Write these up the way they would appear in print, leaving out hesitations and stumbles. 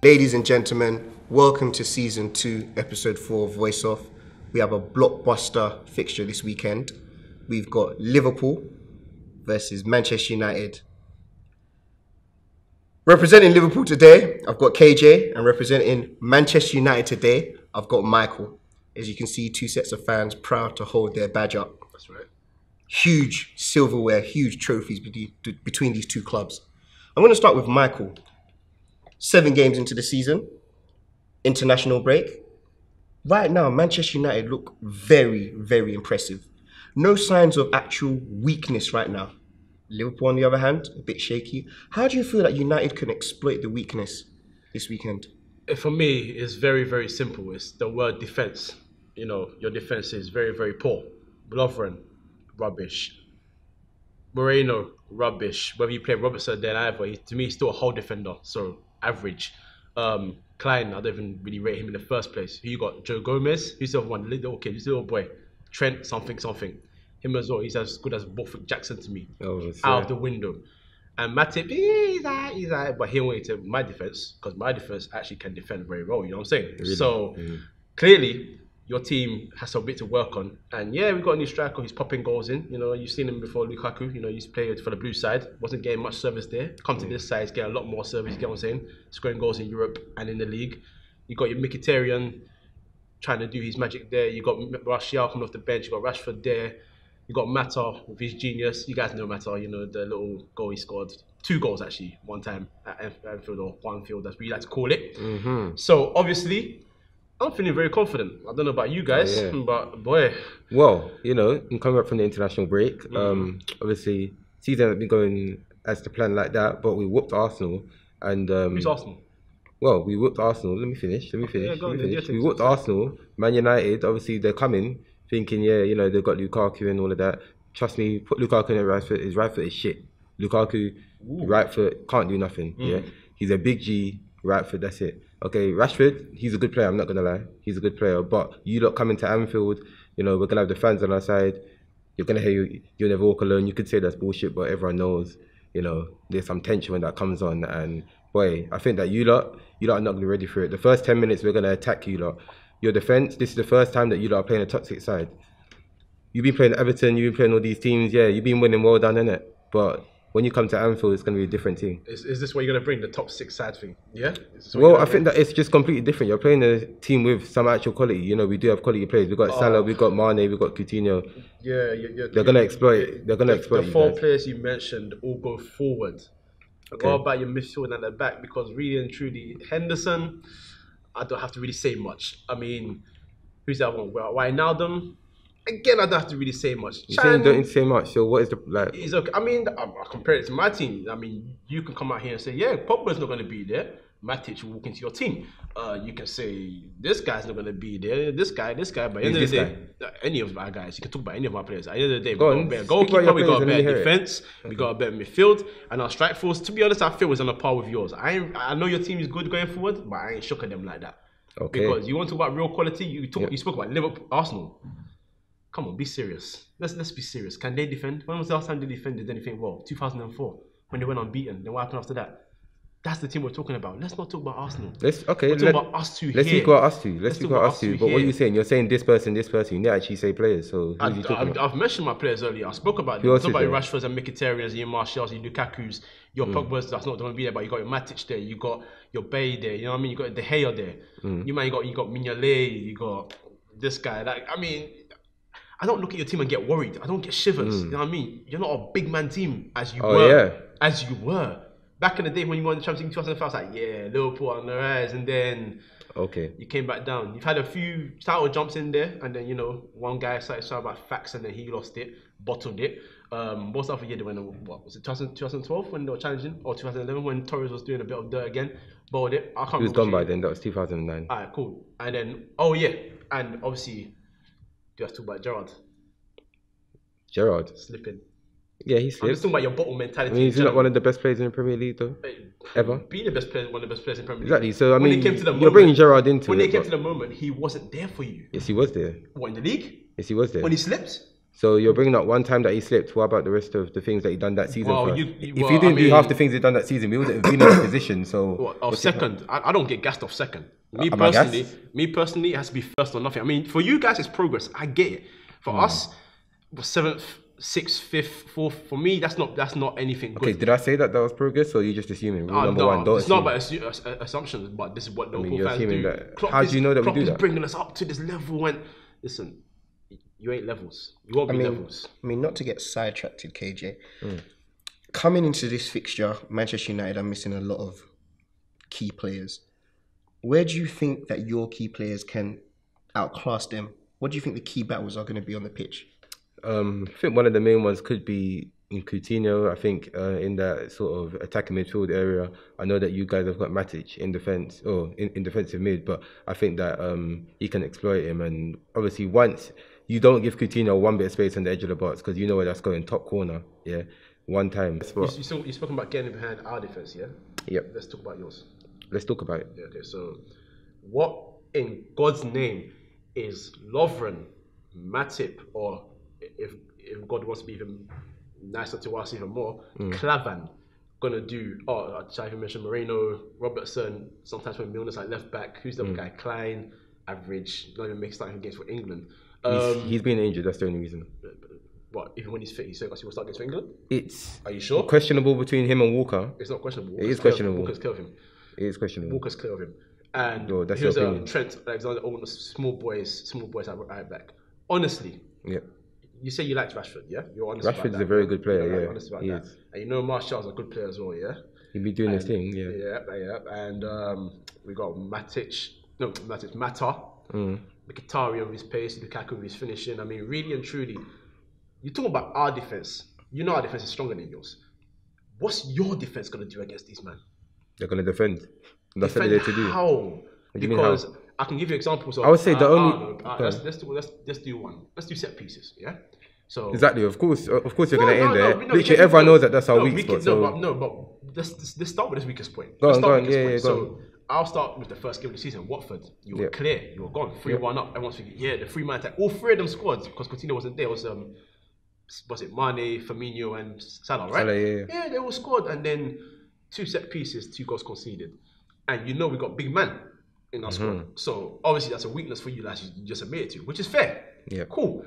Ladies and gentlemen, welcome to Season 2, Episode 4 of Voice Off. We have a blockbuster fixture this weekend. We've got Liverpool versus Manchester United. Representing Liverpool today, I've got KJ, and representing Manchester United today, I've got Michael. As you can see, two sets of fans proud to hold their badge up. That's right. Huge silverware, huge trophies between these two clubs. I'm going to start with Michael. 7 games into the season, international break. Right now, Manchester United look very, very impressive. No signs of actual weakness right now. Liverpool, on the other hand, a bit shaky. How do you feel that United can exploit the weakness this weekend? For me, it's very, very simple. It's the word defense. You know, your defense is very, very poor. Lovren, rubbish. Moreno, rubbish. Whether you play Robertson then either, to me, he's still a whole defender. So, average. Klein, I don't even really rate him in the first place. Who you got? Joe Gomez? Who's the other one? Little kid, who's the little boy? Trent, something. Him as well. He's as good as Borthwick Jackson to me. Out of the window. And Matip, he's alright, but he went into my defense because my defense actually can defend very well. You know what I'm saying? Really? So clearly, your team has a bit to work on. And yeah, we got a new striker who's popping goals in. You know, you've seen him before, Lukaku. You know, he used to play for the blue side. Wasn't getting much service there. Come to this side, he's getting a lot more service. You get what I'm saying? Scoring goals in Europe and in the league. You got your Mkhitaryan trying to do his magic there. You got Martial coming off the bench. You got Rashford there. You got Mata with his genius. You guys know Mata, you know, the little goal he scored. 2 goals actually, one time at Anfield or Juanfield, as we like to call it. So obviously, I'm feeling very confident. I don't know about you guys, but boy. Well, you know, I'm coming back from the international break. Obviously, season hasn't been going as the plan like that, but we whooped Arsenal. And who's Arsenal? Well, we whooped Arsenal. Let me finish. We whooped Arsenal. Man United, obviously, they're coming, thinking, yeah, you know, they've got Lukaku and all of that. Trust me, put Lukaku in the right foot. His right foot is shit. Lukaku, right foot, can't do nothing. Yeah, he's a big G, right foot, that's it. Okay, Rashford, he's a good player, I'm not going to lie. He's a good player. But you lot coming to Anfield, you know, we're going to have the fans on our side. You're going to hear you'll never walk alone. You could say that's bullshit, but everyone knows, you know, there's some tension when that comes on. And boy, I think that you lot are not going to be ready for it. The first 10 minutes, we're going to attack you lot. Your defence, this is the first time that you lot are playing a toxic side. You've been playing Everton, you've been playing all these teams, yeah, you've been winning, well done, innit? But when you come to Anfield, it's going to be a different team. Is this what you're going to bring, the top 6 side thing? Yeah? Well, I think that it's just completely different. You're playing a team with some actual quality. You know, we do have quality players. We've got Salah, we've got Mane, we've got Coutinho. Yeah. They're going to exploit. They're going to exploit the 4 players you mentioned all go forward. Okay. What about your midfield at the back? Because really and truly, Henderson, I don't have to really say much. I mean, who's that one? Wijnaldum? Again, I don't have to really say much. You're saying don't say much, so what is the, like... It's okay. I mean, I compare it to my team. I mean, you can come out here and say, yeah, Pogba's not going to be there. Matic will walk into your team. You can say, this guy's not going to be there. This guy. But at the end of the day, any of our guys, you can talk about any of our players. At the end of the day, we got a better goalkeeper, we got a better defence, we got a better midfield, and our strike force, to be honest, I feel is on a par with yours. I know your team is good going forward, but I ain't shook at them like that. Okay. Because you want to talk about real quality, you spoke about Liverpool, Arsenal. Come on, be serious. Let's be serious. Can they defend? When was the last time they defended anything well? 2004, when they went unbeaten. Then what happened after that? That's the team we're talking about. Let's not talk about Arsenal. We're talking about us two here. Let's speak about us two. Let's speak about us two. But what are you saying? You're saying this person. You didn't actually say players. So who are you talking about? I've mentioned my players earlier. I spoke about them. I talked about your Rashfords and Mkhitaryan, your Martials, your Lukakus, your Pogba's. That's not going to be there. But you got your Matic there. You got your Bay there. You know what I mean? You got De Gea there. You got Mignolet. You got this guy. Like, I mean, I don't look at your team and get worried. I don't get shivers. You know what I mean? You're not a big man team as you were. As you were. Back in the day when you won the Champions League in 2005, I was like, yeah, Liverpool on the rise. And then you came back down. You've had a few title jumps in there. And then, you know, one guy started talking about facts and then he lost it, bottled it. Most of the year they went, what was it, 2012 when they were challenging? Or 2011 when Torres was doing a bit of dirt again? Bowled it. I can't remember. He was gone by then. That was 2009. All right, cool. And then, and obviously, do you have to talk about Gerrard? Slipping. Yeah, he slipped. I'm just talking about your bottle mentality. I mean, he's not one of the best players in the Premier League, though. Ever. Being the best player, one of the best players in the Premier League. Exactly. So, I mean, you're bringing Gerrard into it. When they came to the moment, he wasn't there for you. Yes, he was there. What, in the league? Yes, he was there. When he slipped? So you're bringing up one time that he slipped. What about the rest of the things that he done that season? Well, if you didn't do half the things he done that season, we wouldn't have been in that position. So second, I don't get gassed off second. Me personally, it has to be first or nothing. I mean, for you guys, it's progress. I get it. For us, seventh, sixth, fifth, fourth. For me, that's not anything good. Okay, did I say that was progress, or are you just assuming? Number one, don't it's assume. not about assumptions, but this is what Liverpool fans do. How do you know that we do that? Klopp is bringing us up to this level when, listen, you ain't levels. You won't be levels. I mean, not to get sidetracked, KJ. Coming into this fixture, Manchester United are missing a lot of key players. Where do you think that your key players can outclass them? What do you think the key battles are going to be on the pitch? I think one of the main ones could be in Coutinho. I think in that sort of attacking midfield area, I know that you guys have got Matic in defence or in defensive mid, but I think that he can exploit him. And obviously, once you don't give Coutinho one bit of space on the edge of the box, because you know where that's going, top corner, yeah, one time. You're spoken about getting behind our defence, yeah? Yep. Let's talk about yours. Let's talk about it. Yeah, okay, so what in God's name is Lovren, Matip, or if God wants to be even nicer to us even more, Klavan gonna do? Oh, should I even mention Moreno, Robertson, sometimes when Milner's like left back, who's the other guy? Klein, average, not even starting games for England. He's been injured, that's the only reason. What, even when he's fit, he still will start against England? Are you sure? Questionable between him and Walker. It's not questionable. It is questionable. Walker's clear of him. It is questionable. Walker's clear of him. And that's here's your opinion. Trent Alexander-Arnold, small boys at right back. Honestly, you say you liked Rashford, yeah? You're honest about that. Rashford's a very good player, You're honest about that. And you know Martial's a good player as well, yeah? He'll be doing his thing, yeah. Yeah. And we got Mata, Mkhitaryan with his pace, Lukaku with his finishing. I mean, really and truly, you talk about our defense. You know our defense is stronger than yours. What's your defense going to do against these men? They're going to defend. That's what they're to do. How? Because I can give you examples of. I would say the only. Let's do one. Let's do set pieces. Yeah. So exactly. Of course, you're going to aim there. Literally, everyone knows that that's our weak spot. But let's start with this weakest point. Go on. So I'll start with the first game of the season. Watford, you were clear. You were gone. 3-1 up. Everyone's thinking, the 3-man attack. All three of them scored because Coutinho wasn't there. Was it Mane, Firmino, and Salah, right? Yeah, they all scored, and then 2 set pieces, 2 goals conceded, and you know we got big man in our squad. So obviously that's a weakness for you, lads. You just admit it to, which is fair. Yeah, cool.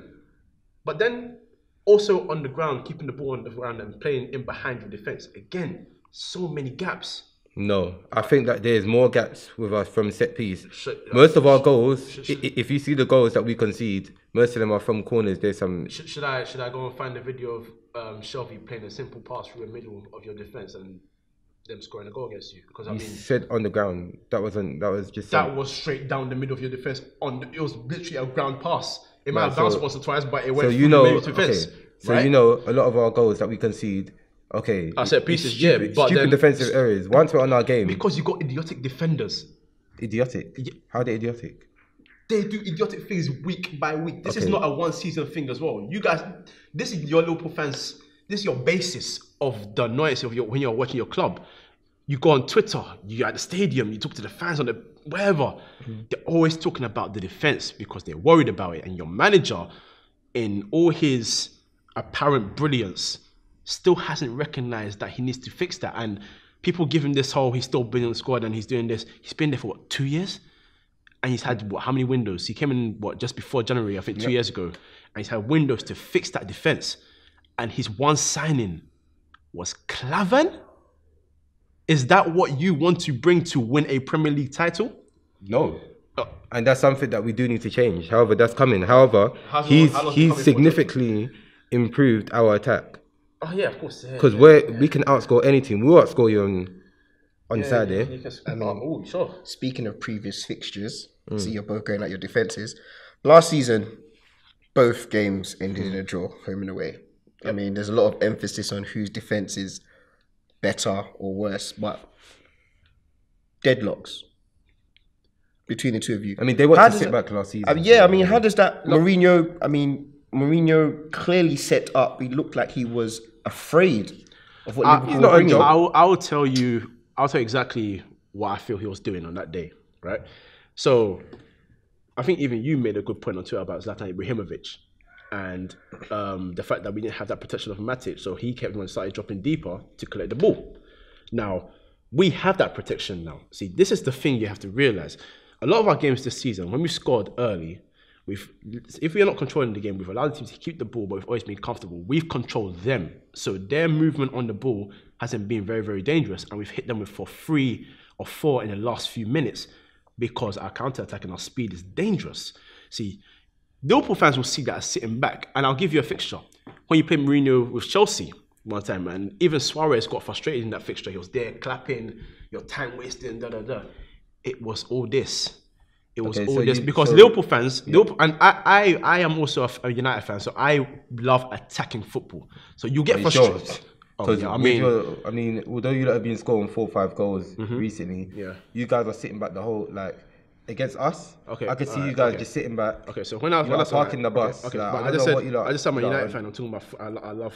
But then also on the ground, keeping the ball on the ground and playing in behind your defense. Again, so many gaps. No, I think that there's more gaps with us from set piece. Most of our goals, if you see the goals that we concede, most of them are from corners. There's some. Should I go and find a video of Shelby playing a simple pass through the middle of your defense and them scoring a goal against you? Because I mean, said on the ground. That was straight down the middle of your defense. It was literally a ground pass. It might have bounced once or twice, but it went through the middle of the defense. So you know a lot of our goals that we concede. Okay, I said pieces, stupid defensive areas. Once we're on our game, because you got idiotic defenders. Idiotic? How are they idiotic? They do idiotic things week by week. This is not a one-season thing as well. You guys, this is your Liverpool fans. This is your basis of the noise of when you're watching your club. You go on Twitter, you're at the stadium, you talk to the fans on the wherever. They're always talking about the defense because they're worried about it. And your manager, in all his apparent brilliance, still hasn't recognized that he needs to fix that. And people give him this whole, he's still building the squad and he's doing this. He's been there for 2 years? And he's had how many windows? He came in just before January, I think 2 years ago. And he's had windows to fix that defense. And his one signing was Klavan? Is that what you want to bring to win a Premier League title? No. And that's something that we do need to change. However, that's coming. However, he's significantly improved our attack. Oh yeah, of course. Because we can outscore any team. We'll outscore you on Saturday. I mean, sure. Speaking of previous fixtures, so you're both going at your defences. Last season, both games ended in a draw, home and away. I mean, there's a lot of emphasis on whose defence is better or worse, but deadlocks between the two of you. I mean, they want to sit back last season. How does that Mourinho clearly set up? He looked like he was afraid of what Liverpool were bringing. I'll tell you exactly what I feel he was doing on that day, right? So, I think even you made a good point on Twitter about Zlatan Ibrahimovic. and the fact that we didn't have that protection of Matic, so he kept on started dropping deeper to collect the ball. Now, we have that protection now. See, this is the thing you have to realize. A lot of our games this season, when we scored early, if we are not controlling the game, we've allowed the team to keep the ball, but we've always been comfortable. We've controlled them. So their movement on the ball hasn't been very, very dangerous. And we've hit them with for 3 or 4 in the last few minutes because our counter-attack and our speed is dangerous. See, Liverpool fans will see that as sitting back. And I'll give you a fixture. When you play Mourinho with Chelsea one time, and even Suarez got frustrated in that fixture. He was there clapping, your time wasting, da-da-da. It was all this. It was all this because Liverpool fans, Liverpool, and I am also a United fan, so I love attacking football. So you get frustrated. Because I mean, although you have been scoring 4 or 5 goals recently, you guys are sitting back the whole against us. Okay, I could see you guys just sitting back. Okay, so when I was parking the bus, but I just said I'm a United fan. I'm talking about I love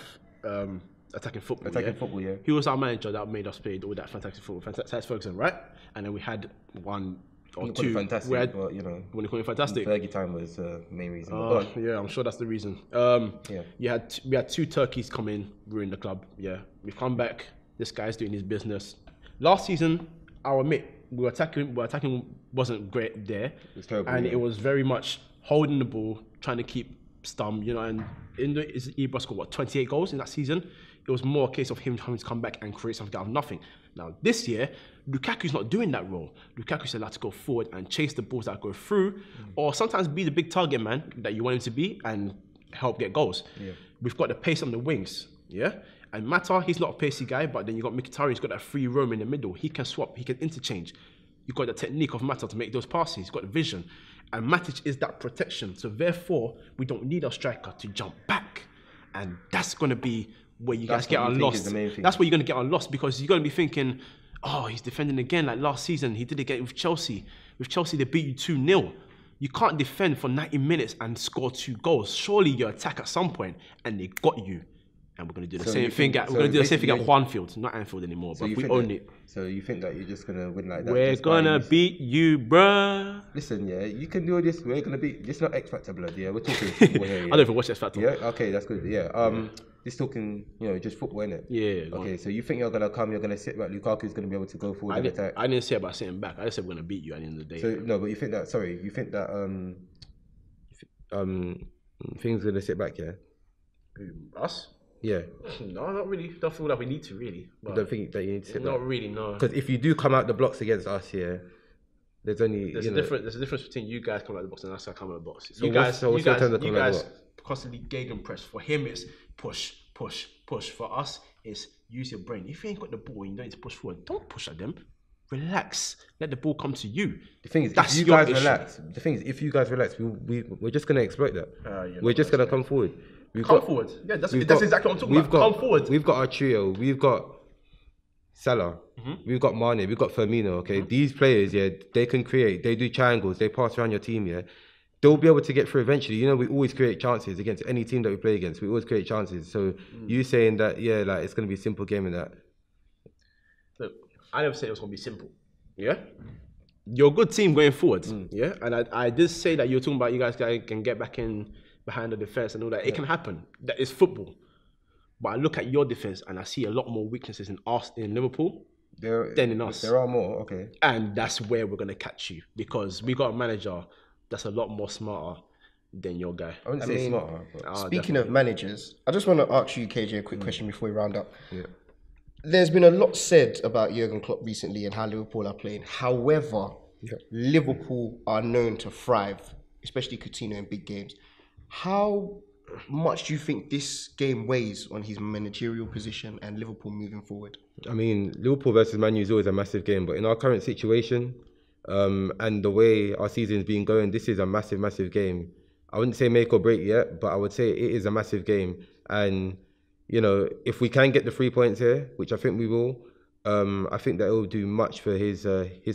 attacking football. Football, yeah. He was our manager that made us play all that fantastic football. Fantastic Ferguson, right? And then we had 1 or 2. Fantastic, but you know, when you call it fantastic, Fergie time was the main reason. Yeah, I'm sure that's the reason. We had 2 turkeys come in, ruin the club. Yeah, we come back. This guy's doing his business. Last season, I'll admit, we were attacking wasn't great there. It was terrible, and it was very much holding the ball, trying to keep Stum, you know. And Ibra scored 28 goals in that season. It was more a case of him having to come back and create something out of nothing. Now, this year, Lukaku's not doing that role. Lukaku's allowed to go forward and chase the balls that go through, or sometimes be the big target man that you want him to be and help get goals. Yeah. We've got the pace on the wings, and Mata, he's not a pacey guy, but then you've got Mkhitaryan, he's got that free roam in the middle. He can swap, he can interchange. You've got the technique of Mata to make those passes. He's got the vision. And Matic is that protection. So therefore, we don't need a striker to jump back. And that's going to be where you guys get unlost. That's where you're going to get unlost because you're going to be thinking, oh, he's defending again like last season. He did it again with Chelsea. With Chelsea, they beat you 2-0. You can't defend for 90 minutes and score 2 goals. Surely you attack at some point and they got you. And we're going to do the same thing. We're going to do the same thing at Juanfield, not Anfield anymore. But we own it. So you think that you're just going to win like that? We're going to beat you, bruh. Listen, you can do this. We're going to beat. It's not X Factor blood, We're talking football here. I don't even watch X Factor. Yeah, okay, that's good. Yeah, just talking, just football, innit? Yeah. Okay, so you think you're going to come, you're going to sit back, Lukaku's going to be able to go forward and attack? I didn't say about sitting back. I just said we're going to beat you at the end of the day. So, no, but you think that things going to sit back, yeah? Us? Yeah. No, not really. Don't feel like we need to, really. You don't think that you need to sit back? Not really, no. Because if you do come out the blocks against us, there's only... There's a difference between you guys coming out the box and us coming out the box. So you guys constantly gegenpress. For him, it's push, push, push. For us, it's use your brain. If you ain't got the ball and you don't need to push forward, don't push at them. Relax. Let the ball come to you. The thing is, if you guys relax, we're just going to exploit that. We're just going to come forward. Come forward. Yeah, that's exactly what I'm talking about. Come forward. We've got our trio. We've got Salah. We've got Mane. We've got Firmino. Okay, these players, they can create. They do triangles. They pass around your team. They'll be able to get through eventually. You know, we always create chances against any team that we play against. We always create chances. So you saying that, it's going to be a simple game in that? Look, I never said it was going to be simple. Yeah. You're a good team going forward. Yeah, and I did say that you're talking about you guys can get back in behind the defense and all that. It can happen. That is football. But I look at your defense and I see a lot more weaknesses in Liverpool than in us. There are more, okay. And that's where we're going to catch you because we got a manager that's a lot more smarter than your guy. I wouldn't say smarter. Speaking of managers, I just want to ask you, KJ, a quick question before we round up. Yeah. There's been a lot said about Jurgen Klopp recently and how Liverpool are playing. However, Liverpool are known to thrive, especially Coutinho in big games. How much do you think this game weighs on his managerial position and Liverpool moving forward? I mean, Liverpool versus Man U is always a massive game, but in our current situation and the way our season's been going, this is a massive, massive game. I wouldn't say make or break yet, but I would say it is a massive game. And, if we can get the 3 points here, which I think we will, I think that it will do much for his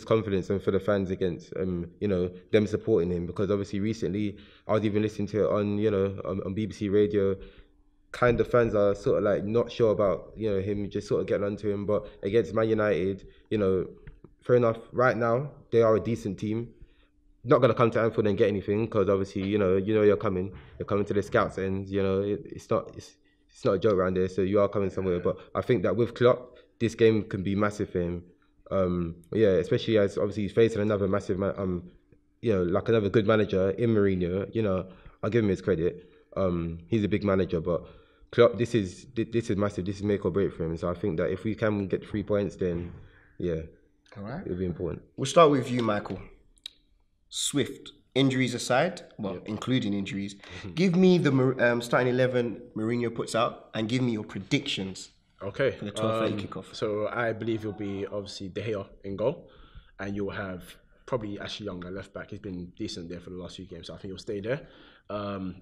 confidence and for the fans against them supporting him, because obviously recently I was even listening to it on BBC Radio. Kind of fans are sort of like not sure about him just sort of getting onto him, but against Man United, fair enough. Right now they are a decent team. not gonna come to Anfield and get anything because obviously you're coming to the scouts and it's not a joke around there, so you are coming somewhere. But I think that with Klopp, this game can be massive for him. Especially as obviously he's facing another massive like another good manager in Mourinho. I'll give him his credit. He's a big manager, but Klopp, this is massive. This is make or break for him. So I think that if we can get 3 points, then all right, it'll be important. We'll start with you, Michael. Swift, injuries aside, including injuries, give me the starting 11 Mourinho puts out and give me your predictions. Okay. For the 12:30 kickoff. So I believe it'll be obviously De Gea in goal, and you'll have probably Ashley Young at left back. He's been decent there for the last few games, so I think he'll stay there.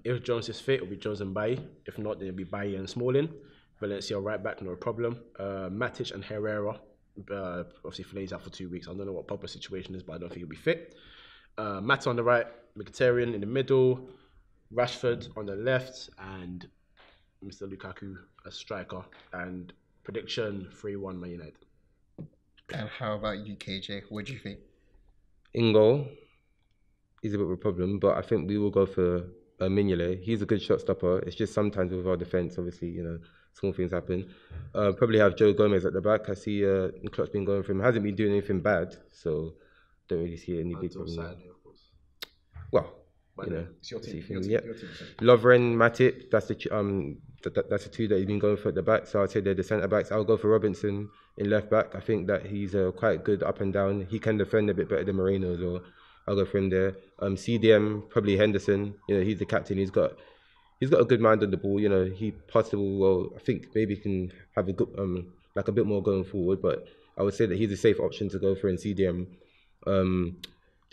If Jones is fit, it'll be Jones and Bailly. If not, then it'll be Bailly and Smalling. Valencia right back, no problem. Matic and Herrera. Obviously, Flay's out for 2 weeks. I don't know what Pogba's situation is, but I don't think he'll be fit. Matt on the right, Mkhitaryan in the middle, Rashford on the left, and Mr. Lukaku as striker. And prediction 3-1 Man United. And how about you, KJ? What do you think? In goal is a bit of a problem, but I think we will go for Mignolet. He's a good shot stopper. It's just sometimes with our defence, obviously, small things happen. Probably have Joe Gomez at the back. I see Klopp's been going for him. Hasn't been doing anything bad, so don't really see any big problem. Sadly, of course. Well, it's your team. Lovren, Matip. That's the two that he's been going for at the back. So I'd say they're the centre backs. I'll go for Robinson in left back. I think that he's quite good up and down. He can defend a bit better than Moreno, so I'll go for him there. CDM, probably Henderson. He's the captain. He's got a good mind on the ball. He passed the ball well. I think maybe he can have a good a bit more going forward. But I would say that he's a safe option to go for in CDM.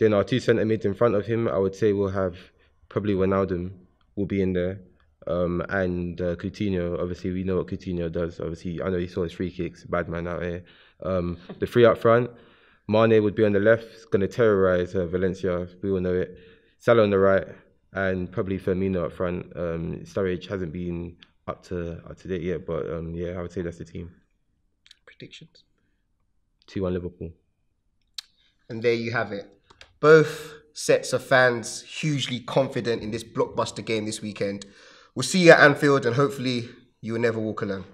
Then our two centre mids in front of him, I would say we'll have probably Wijnaldum will be in there, and Coutinho. Obviously, we know what Coutinho does. Obviously, I know he saw his free kicks, bad man out here. The three up front, Mane would be on the left, going to terrorise Valencia. We all know it. Salah on the right, and probably Firmino up front. Sturridge hasn't been up to date yet, but I would say that's the team. Predictions? 2-1 Liverpool. And there you have it. Both sets of fans hugely confident in this blockbuster game this weekend. We'll see you at Anfield, and hopefully you will never walk alone.